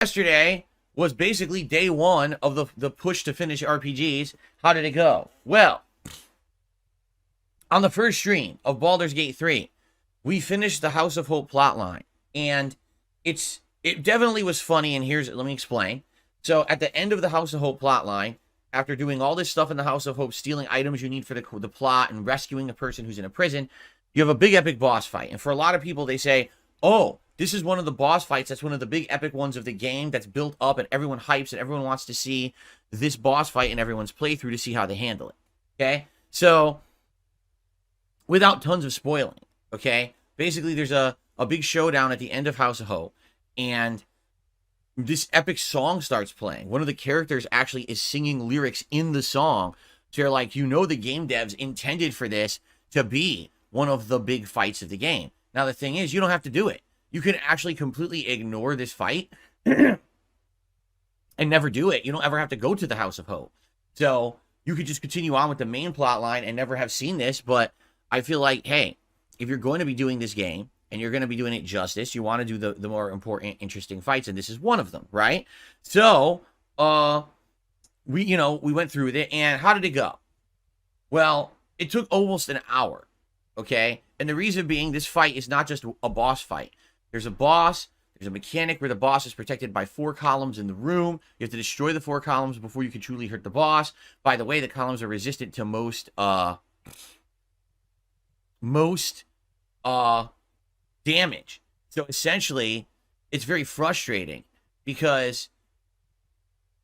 Yesterday was basically day one of the push to finish RPGs. How did it go? Well, on the first stream of Baldur's Gate 3, we finished the House of Hope plotline. And it definitely was funny, and let me explain. So at the end of the House of Hope plotline, after doing all this stuff in the House of Hope, stealing items you need for the plot and rescuing a person who's in a prison, you have a big epic boss fight. And for a lot of people, they say, oh, this is one of the boss fights. That's one of the big epic ones of the game that's built up and everyone hypes and everyone wants to see this boss fight in everyone's playthrough to see how they handle it. Okay? So, without tons of spoiling, okay? Basically, there's a big showdown at the end of House of Hope, and this epic song starts playing. One of the characters actually is singing lyrics in the song. So you're like, the game devs intended for this to be one of the big fights of the game. Now, the thing is, you don't have to do it. You can actually completely ignore this fight and never do it. You don't ever have to go to the House of Hope. So you could just continue on with the main plot line and never have seen this. But I feel like, hey, if you're going to be doing this game and you're going to be doing it justice, you want to do the more important, interesting fights. And this is one of them, right? So we went through with it. And how did it go? Well, it took almost an hour. Okay? And the reason being, this fight is not just a boss fight. There's a boss, there's a mechanic where the boss is protected by 4 columns in the room. You have to destroy the 4 columns before you can truly hurt the boss. By the way, the columns are resistant to most damage. So essentially, it's very frustrating because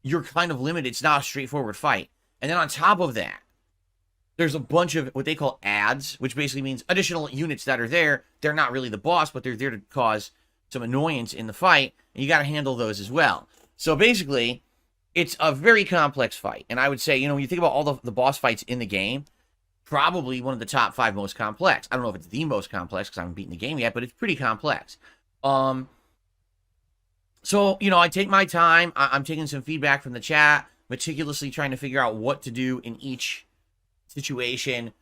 you're kind of limited. It's not a straightforward fight. And then on top of that, there's a bunch of what they call ads, which basically means additional units that are there. They're not really the boss, but they're there to cause some annoyance in the fight, and you got to handle those as well. So basically, it's a very complex fight. And I would say, when you think about all the boss fights in the game, probably one of the top 5 most complex. I don't know if it's the most complex because I haven't beaten the game yet, but it's pretty complex. So, I take my time. I'm taking some feedback from the chat, meticulously trying to figure out what to do in each situation,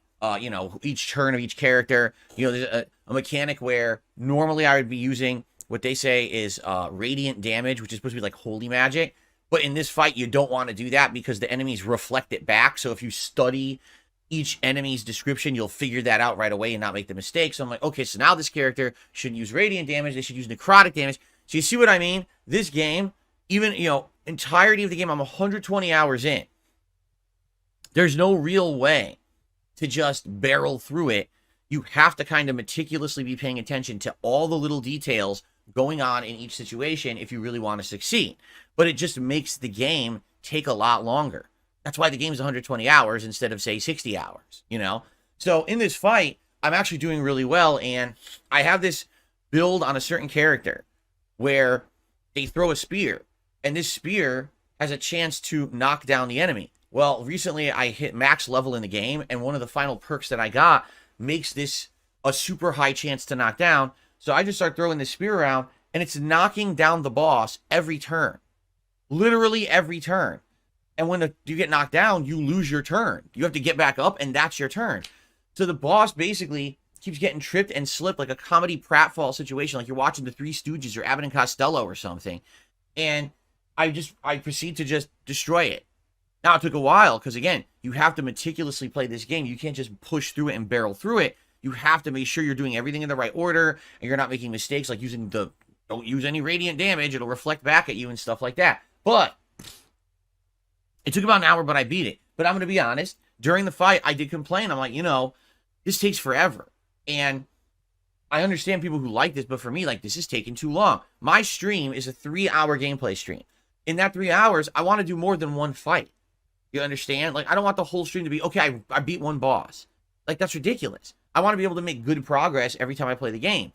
each turn of each character. There's a mechanic where normally I would be using what they say is radiant damage, which is supposed to be like holy magic. But in this fight, you don't want to do that because the enemies reflect it back. So if you study each enemy's description, you'll figure that out right away and not make the mistake. So I'm like, okay, so now this character shouldn't use radiant damage. They should use necrotic damage. So you see what I mean? This game, even, entirety of the game, I'm 120 hours in. There's no real way to just barrel through it. You have to kind of meticulously be paying attention to all the little details going on in each situation if you really want to succeed. But it just makes the game take a lot longer. That's why the game is 120 hours instead of, say, 60 hours, So in this fight, I'm actually doing really well, and I have this build on a certain character where they throw a spear, and this spear has a chance to knock down the enemy. Well, recently I hit max level in the game, and one of the final perks that I got makes this a super high chance to knock down. So I just start throwing this spear around, and it's knocking down the boss every turn. Literally every turn. And when you get knocked down, you lose your turn. You have to get back up, and that's your turn. So the boss basically keeps getting tripped and slipped like a comedy pratfall situation, like you're watching the Three Stooges or Abbott and Costello or something. And I proceed to just destroy it. Now, it took a while because, again, you have to meticulously play this game. You can't just push through it and barrel through it. You have to make sure you're doing everything in the right order and you're not making mistakes like don't use any radiant damage. It'll reflect back at you and stuff like that. But it took about an hour, but I beat it. But I'm going to be honest. During the fight, I did complain. I'm like, this takes forever. And I understand people who like this, but for me, this is taking too long. My stream is a 3-hour gameplay stream. In that 3 hours, I want to do more than one fight. You understand? I don't want the whole stream to be, okay, I beat one boss. That's ridiculous. I want to be able to make good progress every time I play the game.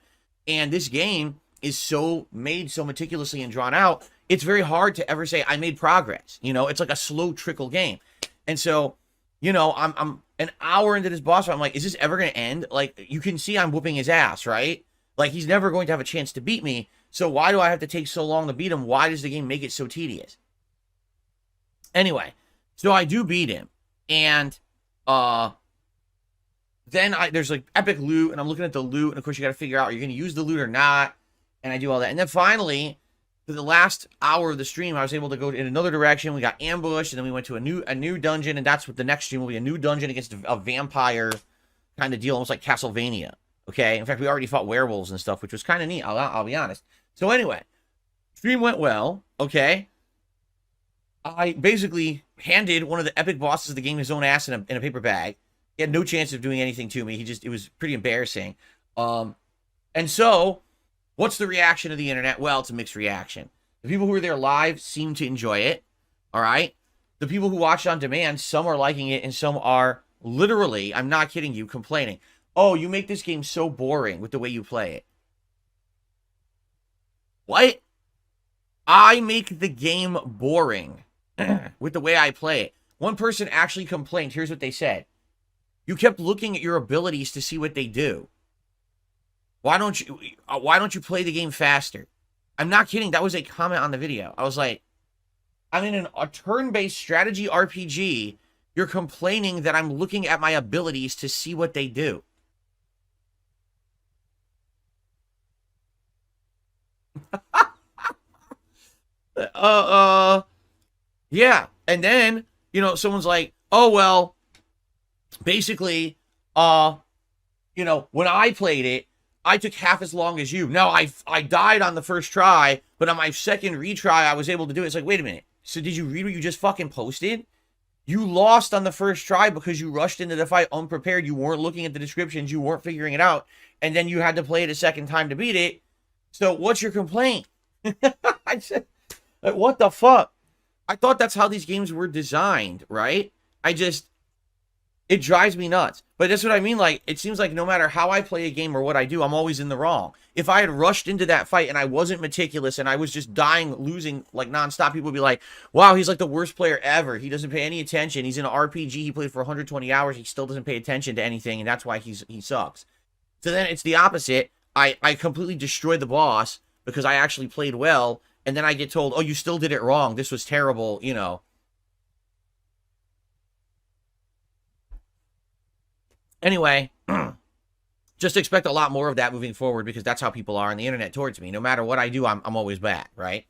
And this game is so meticulously and drawn out, it's very hard to ever say I made progress. It's like a slow trickle game. And so, I'm an hour into this boss fight. I'm like, is this ever going to end? You can see I'm whooping his ass, right? He's never going to have a chance to beat me. So why do I have to take so long to beat him? Why does the game make it so tedious? Anyway. So I do beat him, and then there's epic loot, and I'm looking at the loot, and of course you got to figure out, are you going to use the loot or not? And I do all that. And then finally, for the last hour of the stream, I was able to go in another direction. We got ambushed, and then we went to a new dungeon, and that's what the next stream will be, a new dungeon against a vampire kind of deal, almost like Castlevania. Okay, in fact, we already fought werewolves and stuff, which was kind of neat. I'll be honest. So anyway, stream went well. Okay, I basically handed one of the epic bosses of the game his own ass in a paper bag. He had no chance of doing anything to me. It was pretty embarrassing. And so, what's the reaction of the internet? Well, it's a mixed reaction. The people who were there live seem to enjoy it. All right. The people who watched on demand, some are liking it and some are literally, I'm not kidding you, complaining. Oh, you make this game so boring with the way you play it. What? I make the game boring with the way I play it. One person actually complained. Here's what they said. You kept looking at your abilities to see what they do. Why don't you play the game faster? I'm not kidding. That was a comment on the video. I was like, I'm in a turn-based strategy RPG. You're complaining that I'm looking at my abilities to see what they do. Yeah. And then, you know, someone's like, oh, well, basically, you know, when I played it, I took half as long as you. Now, I died on the first try, but on my second retry, I was able to do it. It's like, wait a minute. So did you read what you just fucking posted? You lost on the first try because you rushed into the fight unprepared. You weren't looking at the descriptions. You weren't figuring it out. And then you had to play it a second time to beat it. So what's your complaint? I said, what the fuck? I thought that's how these games were designed, right? It drives me nuts. But that's what I mean. Like, it seems like no matter how I play a game or what I do, I'm always in the wrong. If I had rushed into that fight and I wasn't meticulous and I was just dying, losing like nonstop, people would be like, wow, he's like the worst player ever. He doesn't pay any attention. He's in an RPG. He played for 120 hours. He still doesn't pay attention to anything. And that's why he sucks. So then it's the opposite. I completely destroyed the boss because I actually played well. And then I get told, oh, you still did it wrong. This was terrible, you know. Anyway, just expect a lot more of that moving forward because that's how people are on the internet towards me. No matter what I do, I'm always bad, right?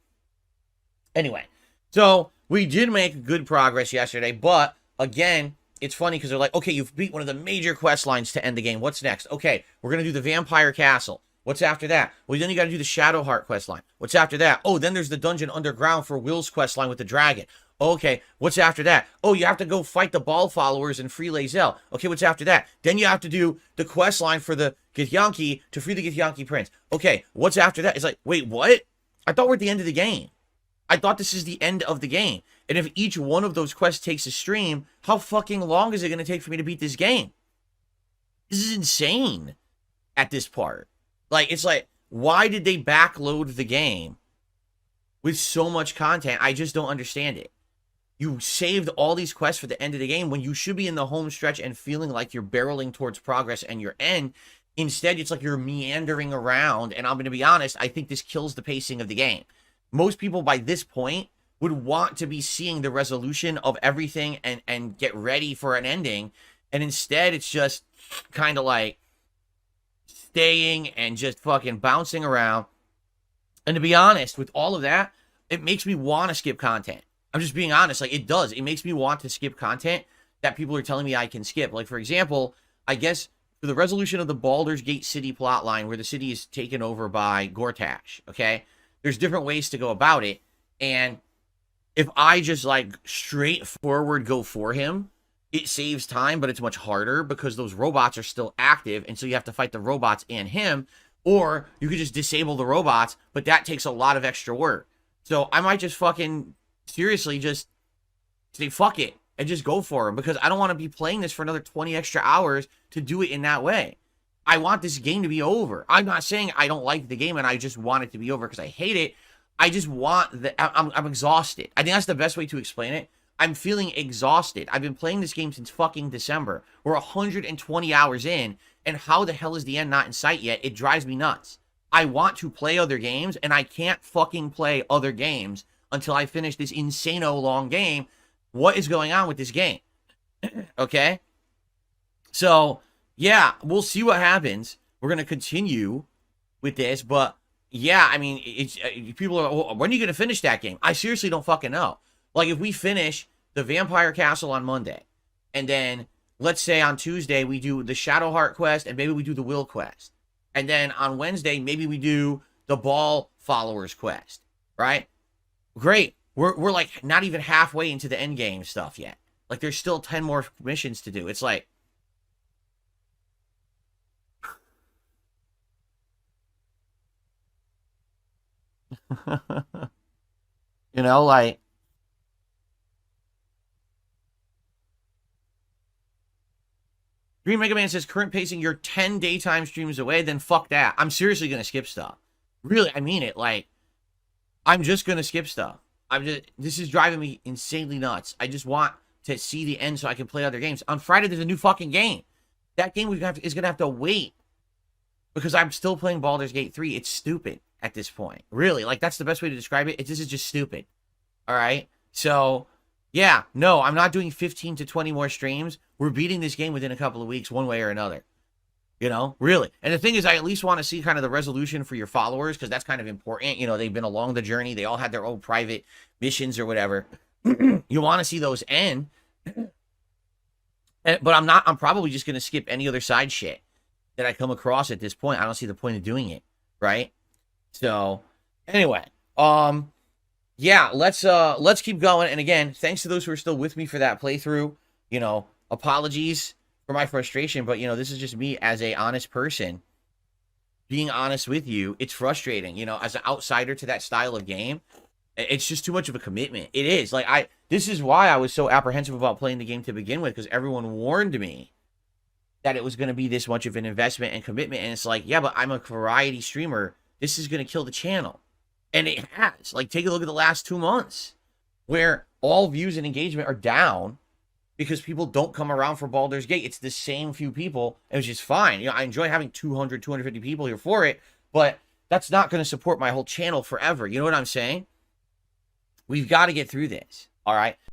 Anyway, so we did make good progress yesterday, but again, it's funny because they're like, okay, you've beat one of the major quest lines to end the game. What's next? Okay, we're going to do the Vampire Castle. What's after that? Well, then you got to do the Shadowheart quest line. What's after that? Oh, then there's the dungeon underground for Will's quest line with the dragon. Okay, what's after that? Oh, you have to go fight the Ball followers and free Lae'zel. Okay, what's after that? Then you have to do the quest line for the Githyanki to free the Githyanki prince. Okay, what's after that? It's like, wait, what? I thought we're at the end of the game. I thought this is the end of the game. And if each one of those quests takes a stream, how fucking long is it going to take for me to beat this game? This is insane at this part. Like, it's like, why did they backload the game with so much content? I just don't understand it. You saved all these quests for the end of the game when you should be in the home stretch and feeling like you're barreling towards progress and your end. Instead, it's like you're meandering around. And I'm going to be honest, I think this kills the pacing of the game. Most people by this point would want to be seeing the resolution of everything and get ready for an ending. And instead, it's just kind of like staying and just fucking bouncing around. And to be honest, with all of that, it makes me want to skip content. I'm just being honest. Like, it does. It makes me want to skip content that people are telling me I can skip. Like, for example, I guess for the resolution of the Baldur's Gate City plotline where the city is taken over by Gortash, okay? There's different ways to go about it. And if I just, like, straightforward go for him, it saves time, but it's much harder because those robots are still active. And so you have to fight the robots and him. Or you could just disable the robots, but that takes a lot of extra work. So I might just fucking seriously just say fuck it and just go for him because I don't want to be playing this for another 20 extra hours to do it in that way. I want this game to be over. I'm not saying I don't like the game and I just want it to be over because I hate it. I just want the I'm exhausted. I think that's the best way to explain it. I'm feeling exhausted. I've been playing this game since fucking December. We're 120 hours in, and how the hell is the end not in sight yet? It drives me nuts. I want to play other games, and I can't fucking play other games until I finish this insano long game. What is going on with this game? Okay? So, yeah, we'll see what happens. We're going to continue with this, but yeah, I mean, it's people are, "Oh, when are you going to finish that game?" I seriously don't fucking know. Like, if we finish the Vampire Castle on Monday, and then let's say on Tuesday we do the Shadowheart quest, and maybe we do the Will quest, and then on Wednesday maybe we do the Ball Followers quest, right? Great. We're like not even halfway into the end game stuff yet. Like, there's still 10 more missions to do. It's like, like, Green Mega Man says current pacing, you're 10 daytime streams away, then fuck that. I'm seriously gonna skip stuff. Really, I mean it. Like, I'm just gonna skip stuff. This is driving me insanely nuts. I just want to see the end so I can play other games. On Friday, there's a new fucking game. That game is gonna have to wait because I'm still playing Baldur's Gate 3. It's stupid at this point. Really, like, that's the best way to describe it. This is just stupid. All right. So, yeah, no, I'm not doing 15 to 20 more streams. We're beating this game within a couple of weeks, one way or another. Really. And the thing is, I at least want to see kind of the resolution for your followers, because that's kind of important. They've been along the journey. They all had their own private missions or whatever. You want to see those end. But I'm probably just going to skip any other side shit that I come across at this point. I don't see the point of doing it, right? So, anyway, yeah, let's keep going. And again, thanks to those who are still with me for that playthrough. Apologies for my frustration, but this is just me as a honest person being honest with you. It's frustrating, as an outsider to that style of game. It's just too much of a commitment. It is. Like, this is why I was so apprehensive about playing the game to begin with, because everyone warned me that it was going to be this much of an investment and commitment. And it's like, yeah, but I'm a variety streamer. This is going to kill the channel. And it has. Like, take a look at the last 2 months where all views and engagement are down because people don't come around for Baldur's Gate. It's the same few people, which is fine. I enjoy having 200, 250 people here for it, but that's not going to support my whole channel forever. You know what I'm saying? We've got to get through this, all right?